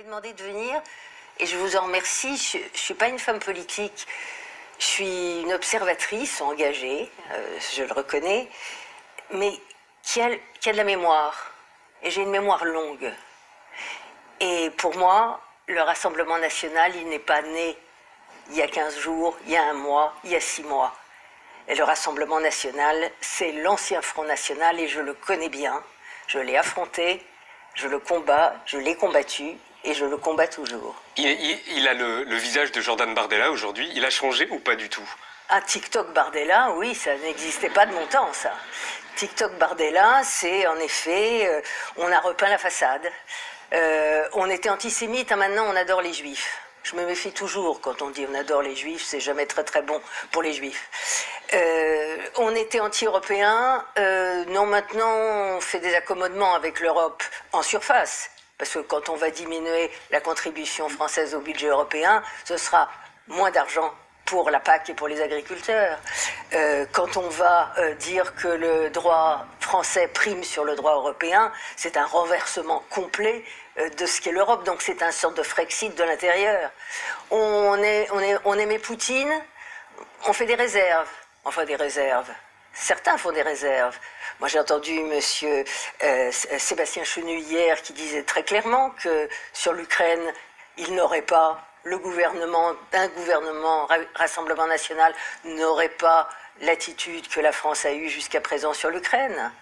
m'avez demandé de venir et je vous en remercie. Je ne suis pas une femme politique, je suis une observatrice engagée, je le reconnais, mais qui a de la mémoire. Et j'ai une mémoire longue. Et pour moi, le Rassemblement national, il n'est pas né il y a 15 jours, il y a un mois, il y a 6 mois. Et le Rassemblement national, c'est l'ancien Front national et je le connais bien. Je l'ai affronté, je le combats, je l'ai combattu et je le combats toujours. Il a le visage de Jordan Bardella aujourd'hui. Il a changé ou pas du tout? Un TikTok Bardella, oui, ça n'existait pas de mon temps, ça. TikTok Bardella, c'est en effet, on a repeint la façade. On était antisémite, maintenant on adore les juifs. Je me méfie toujours quand on dit on adore les juifs, c'est jamais très très bon pour les juifs. On était anti-européen, non, maintenant on fait des accommodements avec l'Europe en surface. Parce que quand on va diminuer la contribution française au budget européen, ce sera moins d'argent pour la PAC et pour les agriculteurs. Quand on va dire que le droit français prime sur le droit européen, c'est un renversement complet de ce qu'est l'Europe. Donc c'est un sorte de Frexit de l'intérieur. On aimait Poutine, on fait des réserves. Enfin des réserves. Certains font des réserves. Moi, j'ai entendu monsieur Sébastien Chenu hier qui disait très clairement que sur l'Ukraine, il n'aurait pas, un gouvernement Rassemblement national n'aurait pas l'attitude que la France a eue jusqu'à présent sur l'Ukraine.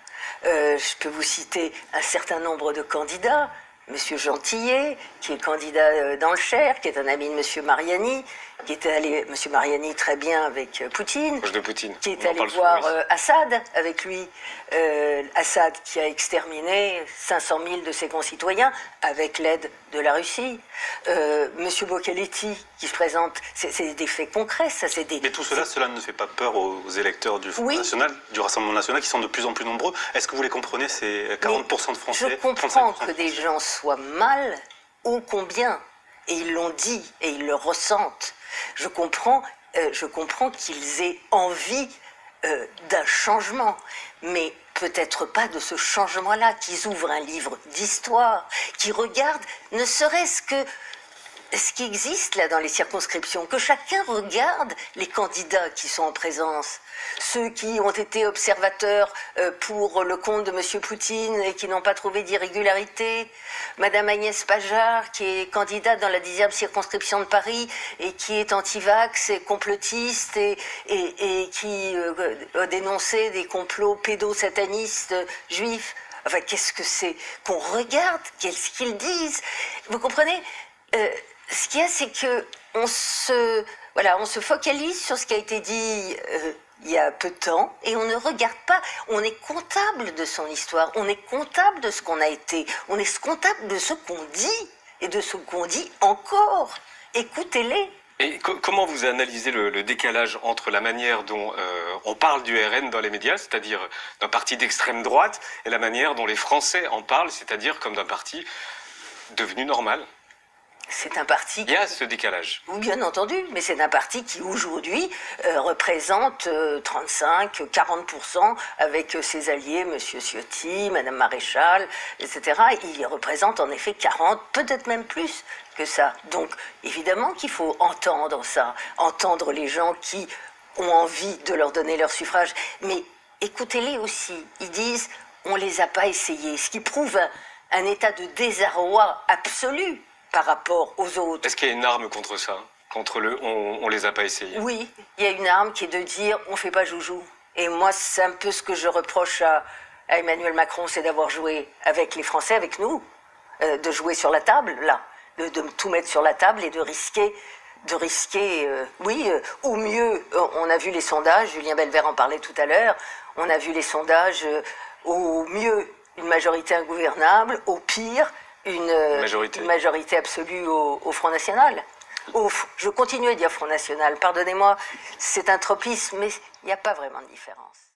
Je peux vous citer un certain nombre de candidats. Monsieur Gentillet, qui est candidat dans le Cher, qui est un ami de monsieur Mariani, qui est allé, monsieur Mariani, très bien avec Poutine, Proche de Poutine. Qui est allé voir Assad avec lui, Assad qui a exterminé 500 000 de ses concitoyens avec l'aide de la Russie. Monsieur Bocaletti, qui se présente, c'est des faits concrets, ça, c'est des... Mais tout cela ne fait pas peur aux électeurs du Front National, du Rassemblement National, qui sont de plus en plus nombreux. Est-ce que vous les comprenez, ces 40% de Français? Je comprends que des gens soient mal, ô combien, et ils l'ont dit, et ils le ressentent. Je comprends qu'ils aient envie d'un changement, mais peut-être pas de ce changement-là, qu'ils ouvrent un livre d'histoire, qu'ils regardent ne serait-ce que ce qui existe là dans les circonscriptions, que chacun regarde les candidats qui sont en présence, ceux qui ont été observateurs pour le compte de M. Poutine et qui n'ont pas trouvé d'irrégularité, Madame Agnès Pajard qui est candidate dans la 10e circonscription de Paris et qui est anti-vax et complotiste et qui a dénoncé des complots pédosatanistes juifs. Enfin, qu'est-ce que c'est qu'on regarde? Qu'est-ce qu'ils disent? Vous comprenez? Ce qu'il y a, c'est que on se focalise sur ce qui a été dit il y a peu de temps et on ne regarde pas. On est comptable de son histoire, on est comptable de ce qu'on a été, on est comptable de ce qu'on dit et de ce qu'on dit encore. Écoutez-les. Et comment vous analysez le décalage entre la manière dont on parle du RN dans les médias, c'est-à-dire d'un parti d'extrême droite, et la manière dont les Français en parlent, c'est-à-dire comme d'un parti devenu normal? C'est un parti... Il y a ce décalage. Oui, bien entendu, mais c'est un parti qui aujourd'hui représente 35-40% avec ses alliés, M. Ciotti, Mme Maréchal, etc. Il représente en effet 40, peut-être même plus que ça. Donc, évidemment qu'il faut entendre ça, entendre les gens qui ont envie de leur donner leur suffrage. Mais écoutez-les aussi, ils disent « on ne les a pas essayés », ce qui prouve un état de désarroi absolu par rapport aux autres. Est-ce qu'il y a une arme contre ça? Contre on les a pas essayés? Oui, il y a une arme qui est de dire on fait pas joujou. Et moi, c'est un peu ce que je reproche à Emmanuel Macron, c'est d'avoir joué avec les Français, avec nous, de jouer sur la table, là, de tout mettre sur la table et de risquer, au mieux, on a vu les sondages, Julien Belver en parlait tout à l'heure, on a vu les sondages, au mieux, une majorité ingouvernable, au pire, une majorité absolue au Front National. Je continue à dire Front National, pardonnez-moi, c'est un tropisme, mais il n'y a pas vraiment de différence.